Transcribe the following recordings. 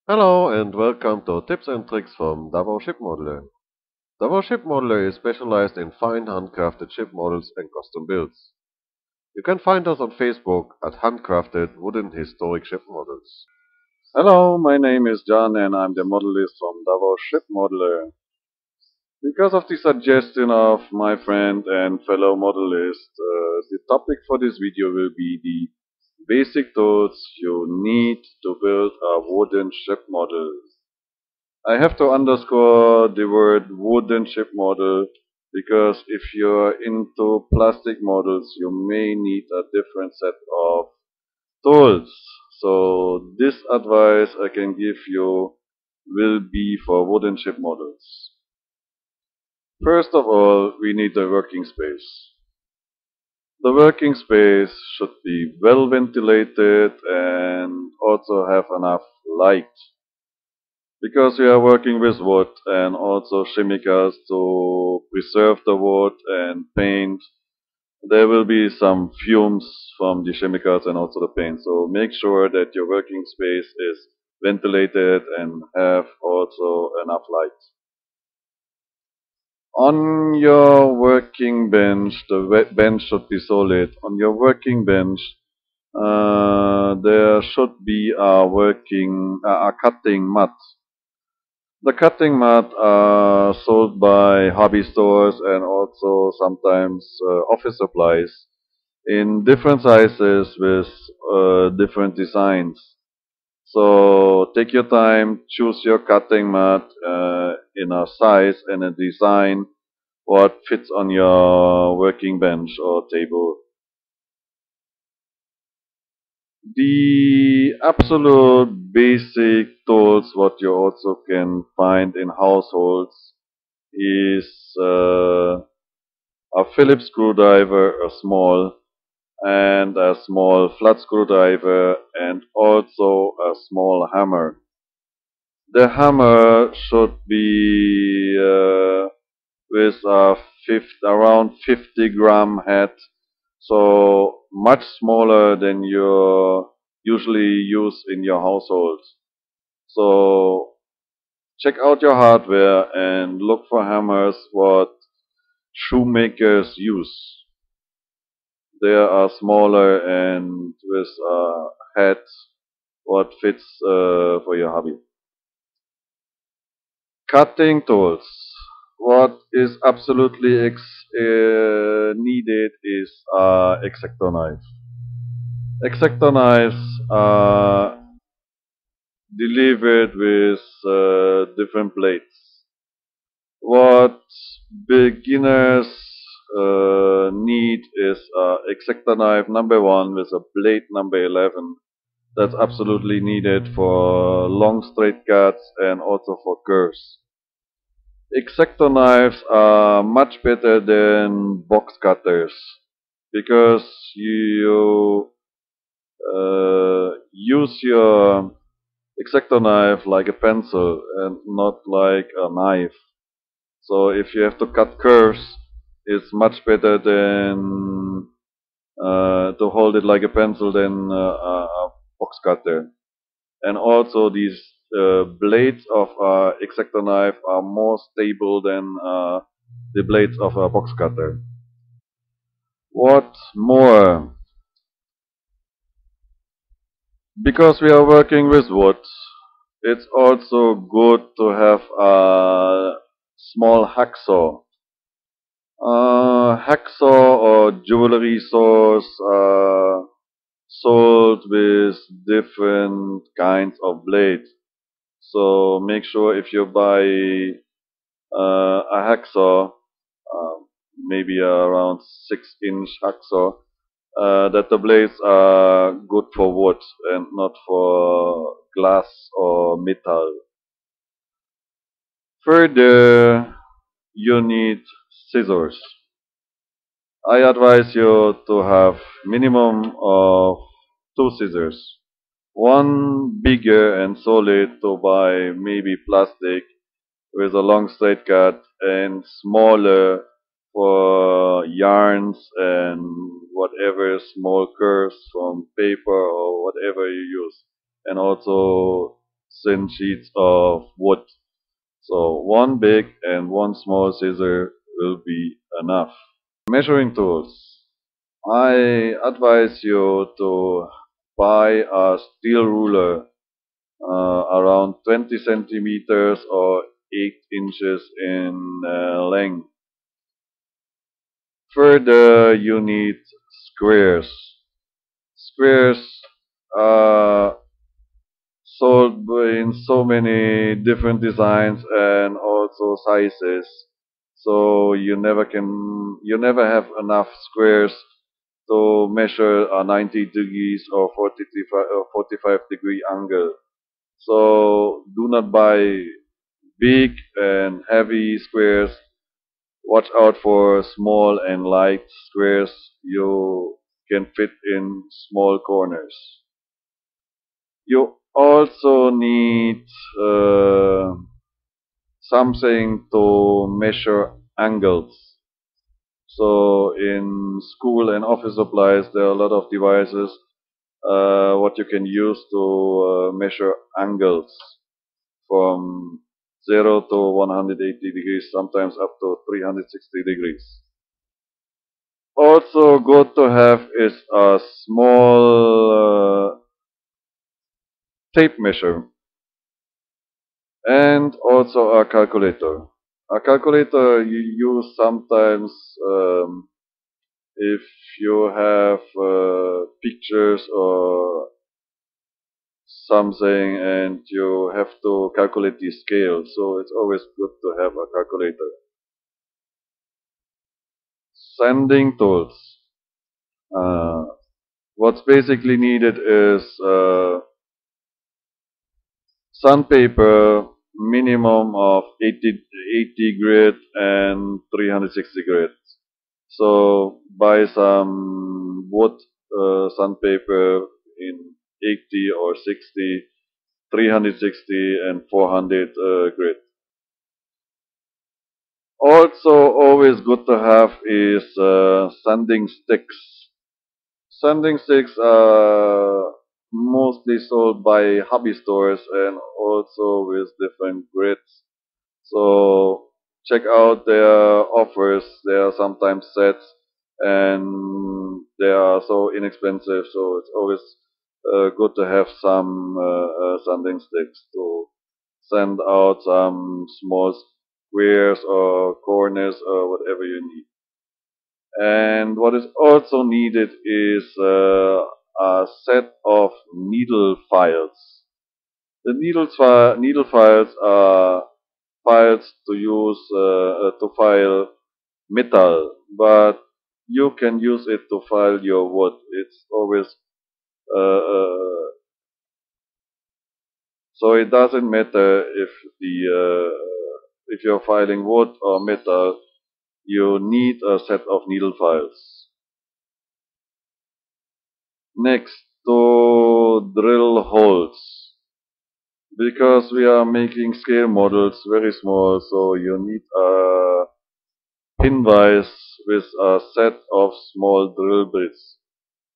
Hello and welcome to Tips and Tricks from Davao Ship Modeler. Davao Ship Modeler is specialized in fine handcrafted ship models and custom builds. You can find us on Facebook at Handcrafted Wooden Historic Ship Models. Hello, my name is John and I'm the modelist from Davao Ship Modeler. Because of the suggestion of my friend and fellow modelist, the topic for this video will be the basic tools you need to build a wooden ship model. I have to underscore the word wooden ship model because if you're into plastic models, you may need a different set of tools. So this advice I can give you will be for wooden ship models. First of all, we need a working space. The working space should be well ventilated and also have enough light. Because we are working with wood and also chemicals to preserve the wood and paint, there will be some fumes from the chemicals and also the paint. So make sure that your working space is ventilated and have also enough light. On your working bench, the bench should be solid. On your working bench, there should be a cutting mat. The cutting mat are sold by hobby stores and also sometimes office supplies in different sizes with different designs. So take your time, choose your cutting mat in a size and a design what fits on your working bench or table. The absolute basic tools what you also can find in households is a Phillips screwdriver, a small, and a small flat screwdriver, and also a small hammer. The hammer should be with a around 50-gram head, so much smaller than you usually use in your household. So check out your hardware and look for hammers what shoemakers use. They are smaller and with a head what fits for your hobby. Cutting tools. What is absolutely needed is X-Acto knife. X-Acto knives are delivered with different blades. What beginners need is X-Acto knife number 1 with a blade number 11. That's absolutely needed for long straight cuts and also for curves. X-Acto knives are much better than box cutters because you use your X-Acto knife like a pencil and not like a knife. So if you have to cut curves, it's much better than to hold it like a pencil than a box cutter. And also these blades of X-Acto knife are more stable than the blades of a box cutter. What more? Because we are working with wood, it's also good to have a small hacksaw. Hacksaw or jewelry saws are sold with different kinds of blades. So make sure if you buy a hacksaw, maybe around 6-inch hacksaw, that the blades are good for wood and not for glass or metal. Further, you need scissors. I advise you to have minimum of 2 scissors. One bigger and solid to buy maybe plastic with a long straight cut, and smaller for yarns and whatever small curves from paper or whatever you use, and also thin sheets of wood. So one big and one small scissor will be enough. Measuring tools. I advise you to buy a steel ruler around 20 centimeters or 8 inches in length. Further, you need squares. Squares are sold in so many different designs and also sizes. So you never have enough squares to measure a 90 degrees or 45 degree angle. So do not buy big and heavy squares. Watch out for small and light squares you can fit in small corners. You also need something to measure angles. So in school and office supplies, there are a lot of devices what you can use to measure angles from 0 to 180 degrees, sometimes up to 360 degrees. Also good to have is a small tape measure and also a calculator. A calculator you use sometimes if you have pictures or something and you have to calculate the scale, so it's always good to have a calculator. Sanding tools. What's basically needed is sandpaper, minimum of 80 grit and 360 grit. So buy some wood sandpaper in 80 or 60, 360 and 400 grit. Also always good to have is sanding sticks. Sanding sticks are mostly sold by hobby stores and also with different grits. So check out their offers. They are sometimes sets and they are so inexpensive. So it's always good to have some sanding sticks to sand out some small squares or corners or whatever you need. And what is also needed is a set of needle files. The needle files are files to use to file metal, but you can use it to file your wood. It's always so it doesn't matter if you're filing wood or metal. You need a set of needle files. Next, to drill holes. Because we are making scale models very small, so you need a pin vise with a set of small drill bits.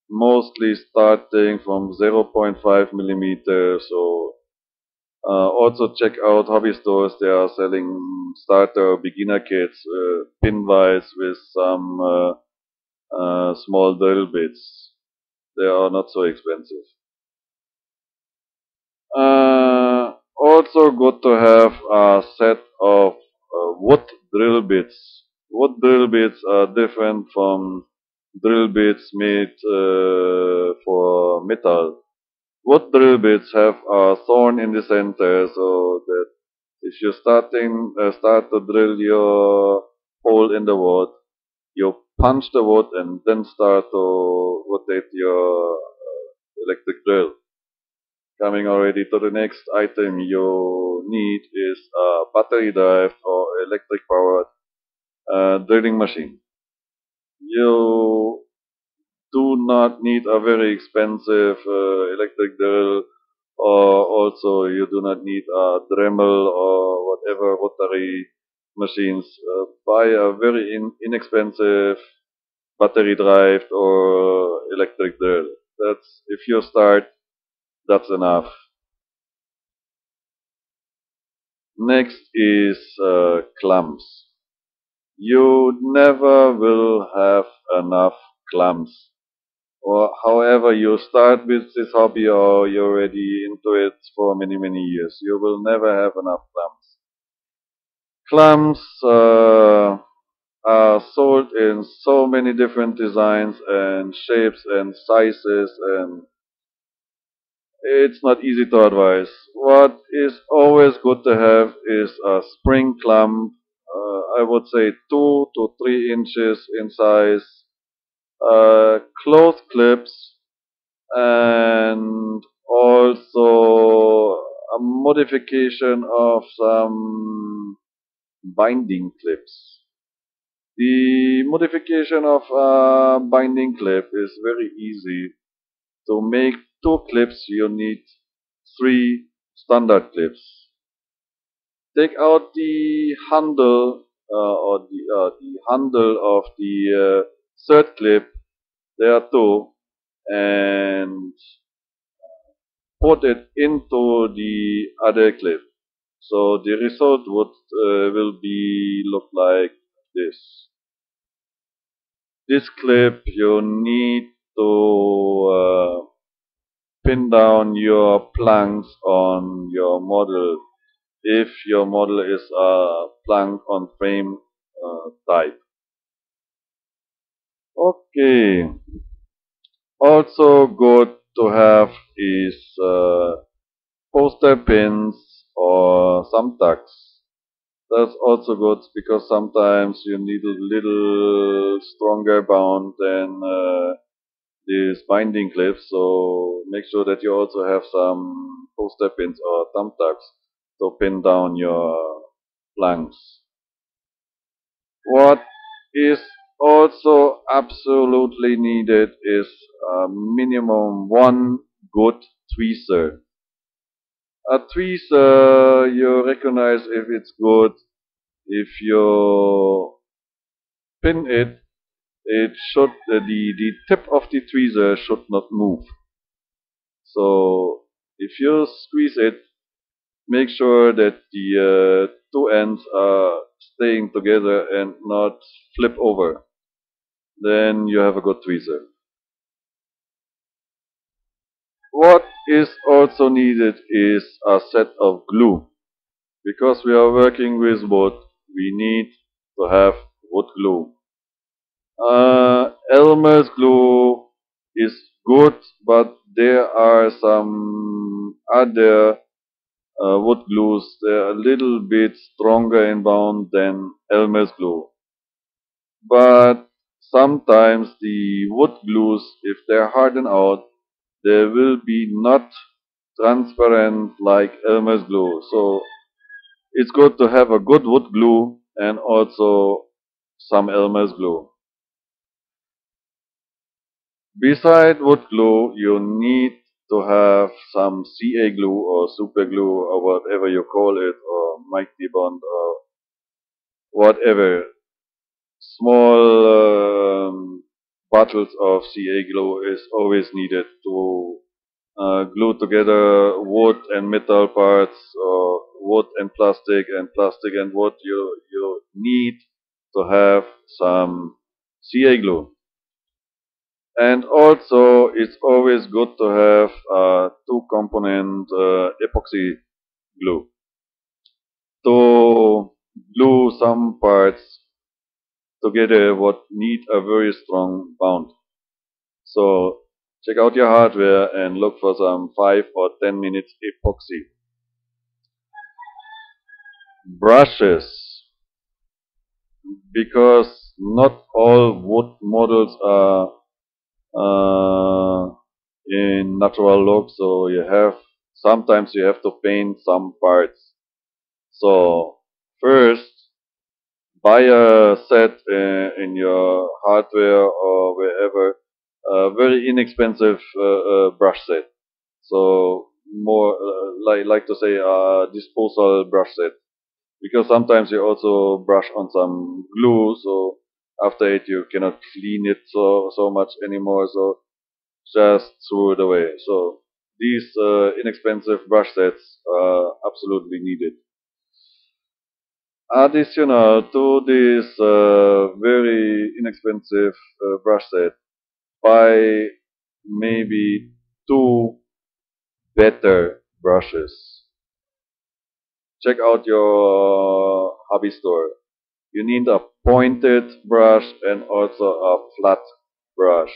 Mostly starting from 0.5 millimeters. So also check out hobby stores. They are selling starter beginner kits, pin vise with some small drill bits. They are not so expensive. Also good to have a set of wood drill bits. Wood drill bits are different from drill bits made for metal. Wood drill bits have a thorn in the center, so that if you start to drill your hole in the wood, you punch the wood and then start to rotate your electric drill. Coming already to the next item you need is a battery drive or electric powered drilling machine. You do not need a very expensive electric drill, or also you do not need a Dremel or whatever rotary machines. Buy a very inexpensive battery drive or electric drill. That's if you start, that's enough. Next is clumps. You never will have enough clumps. Or however you start with this hobby or you're already into it for many years, you will never have enough clumps. Clumps are sold in so many different designs and shapes and sizes, and it's not easy to advise. What is always good to have is a spring clump, I would say 2 to 3 inches in size, close clips, and also a modification of some binding clips. The modification of a binding clip is very easy. To make 2 clips, you need 3 standard clips. Take out the handle the handle of the third clip. There are 2, and put it into the other clip. So the result will be look like this. This clip you need to pin down your planks on your model if your model is a plank on frame type. Okay. Also good to have is poster pins or thumbtacks. That's also good because sometimes you need a little stronger bound than these binding clips. So make sure that you also have some poster pins or thumbtacks to pin down your planks. What is also absolutely needed is a minimum 1 good tweezer. A tweezer, you recognize if it's good if you pin it. It should the tip of the tweezer should not move. So if you squeeze it, make sure that the 2 ends are staying together and not flip over. Then you have a good tweezer. What is also needed is a set of glue. Because we are working with wood, we need to have wood glue. Elmer's glue is good, but there are some other wood glues. They're a little bit stronger in bound than Elmer's glue. But sometimes the wood glues, if they're hardened out, they will be not transparent like Elmer's glue. So it's good to have a good wood glue and also some Elmer's glue. Beside wood glue, you need to have some CA glue or super glue or whatever you call it, or Mighty Bond or whatever. Small bottles of CA glue is always needed to glue together wood and metal parts, or wood and plastic and wood. You need to have some CA glue. And also, it's always good to have a 2-component epoxy glue to glue some parts together what need a very strong bond. So check out your hardware and look for some 5 or 10 minutes epoxy. Brushes, because not all wood models are in natural look, so sometimes you have to paint some parts. So first, buy a set in your hardware or wherever, a very inexpensive brush set. So more like to say a disposal brush set, because sometimes you also brush on some glue, so after it you cannot clean it so much anymore, so just throw it away. So these inexpensive brush sets are absolutely needed. Additional to this very inexpensive brush set, buy maybe two better brushes. Check out your hobby store. You need a pointed brush and also a flat brush.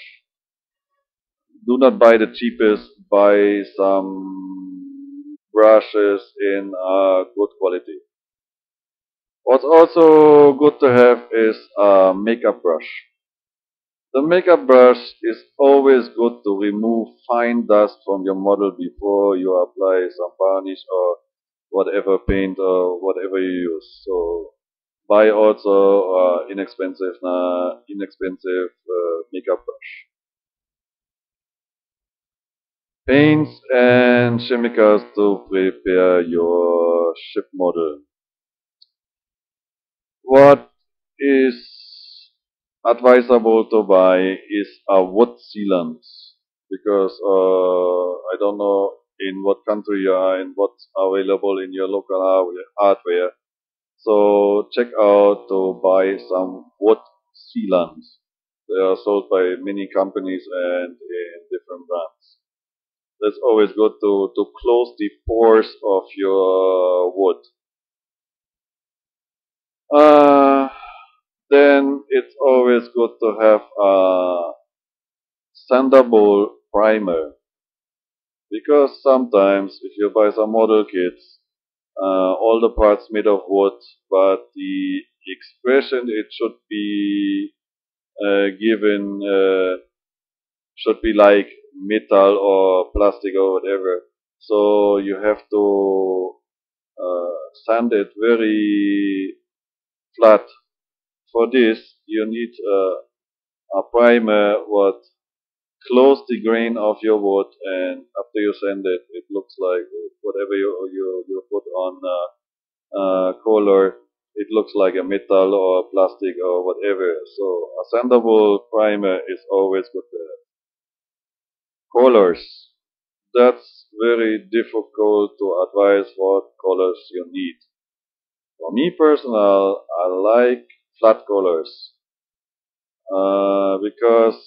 Do not buy the cheapest, buy some brushes in good quality. What's also good to have is a makeup brush. The makeup brush is always good to remove fine dust from your model before you apply some varnish or whatever paint or whatever you use. So buy also inexpensive makeup brush. Paints and chemicals to prepare your ship model. What is advisable to buy is a wood sealant because I don't know in what country you are and what's available in your local hardware. So check out to buy some wood sealants. They are sold by many companies and in different brands. That's always good to close the pores of your wood. Uh, then it's always good to have a sandable primer because sometimes if you buy some model kits, all the parts made of wood, but the expression it should be given should be like metal or plastic or whatever. So you have to sand it very flat. For this, you need a primer what close the grain of your wood, and after you sand it, it looks like whatever you put on color, it looks like a metal or plastic or whatever. So a sandable primer is always good to have. Colors. That's very difficult to advise what colors you need. For me personal, I like flat colors because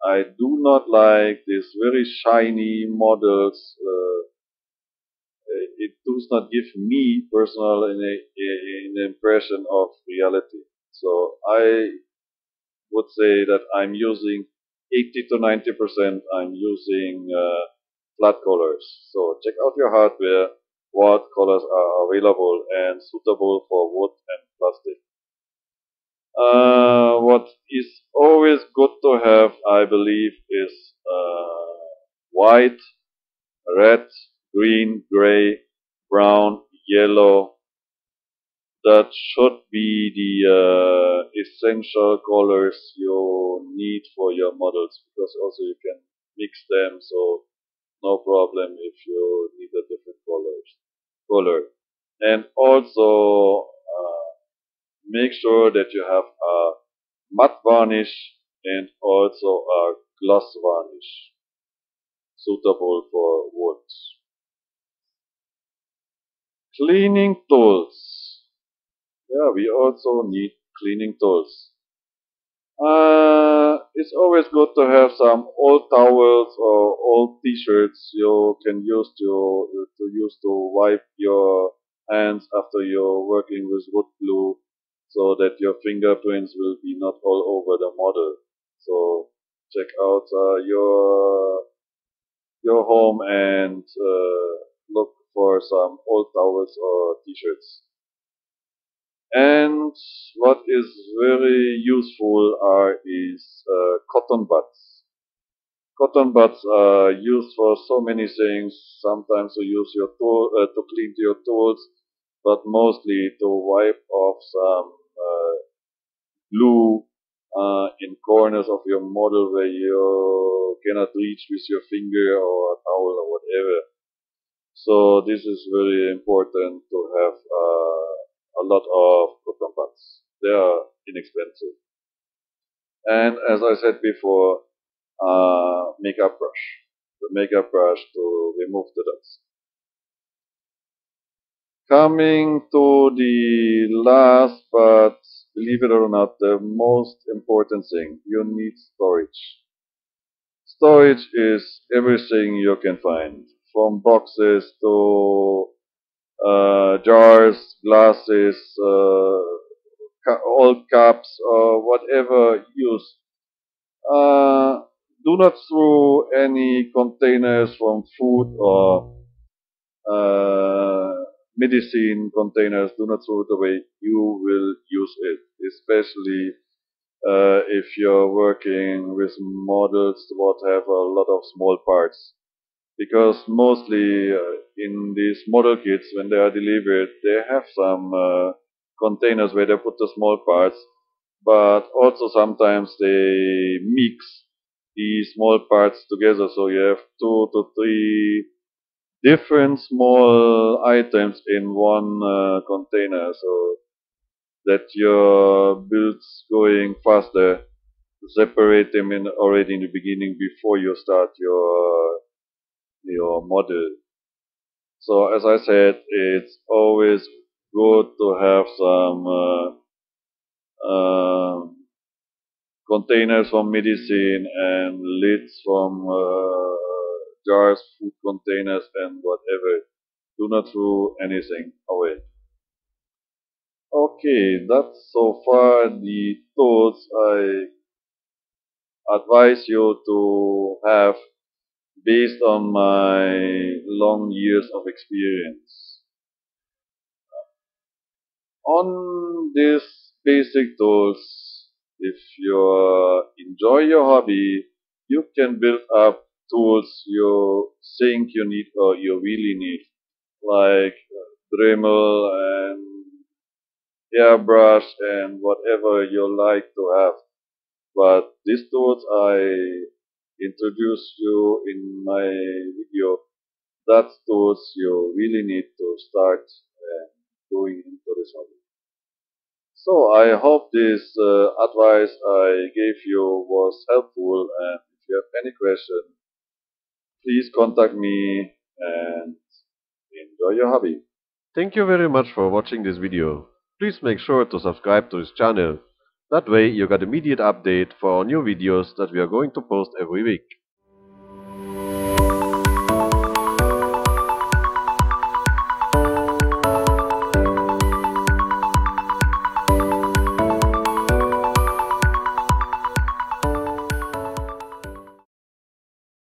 I do not like these very shiny models. It does not give me personal an impression of reality. So I would say that I'm using 80 to 90%. I'm using flat colors. So check out your hardware, what colors are available and suitable for wood and plastic. What is always good to have, I believe, is white, red, green, gray, brown, yellow. That should be the essential colors you need for your models because also you can mix them, so no problem if you need a different color. And also make sure that you have a matte varnish and also a gloss varnish suitable for wood. Cleaning tools. Yeah, we also need cleaning tools. It's always good to have some old towels or old t-shirts you can use to wipe your hands after you're working with wood glue, so that your fingerprints will be not all over the model. So check out your home and look for some old towels or t-shirts. And what is very useful is cotton buds. Cotton buds are used for so many things. Sometimes to use your tool to clean your tools, but mostly to wipe off some glue in corners of your model where you cannot reach with your finger or a towel or whatever. So this is very important to have a lot of cotton buds. They are inexpensive. And as I said before, makeup brush. The makeup brush to remove the dust. coming to the last, but believe it or not, the most important thing, you need storage. Storage is everything you can find, from boxes to jars, glasses, old cups, or whatever use. Do not throw any containers from food or medicine containers. Do not throw it away. You will use it, especially if you're working with models that have a lot of small parts. Because mostly in these model kits, when they are delivered, they have some containers where they put the small parts, but also sometimes they mix the small parts together, so you have 2 to 3 different small items in one container, so that your build's going faster. Separate them already in the beginning before you start your model. So as I said, it's always good to have some containers from medicine and lids from jars, food containers and whatever. Do not throw anything away. Okay, that's so far the tools I advise you to have based on my long years of experience. On these basic tools, if you enjoy your hobby, you can build up tools you think you need or you really need, like Dremel and airbrush and whatever you like to have. But these tools I introduced you in my video, that's tools you really need to start going into this hobby. So I hope this advice I gave you was helpful, and if you have any question, please contact me and enjoy your hobby. Thank you very much for watching this video. Please make sure to subscribe to this channel. That way you get immediate update for our new videos that we are going to post every week.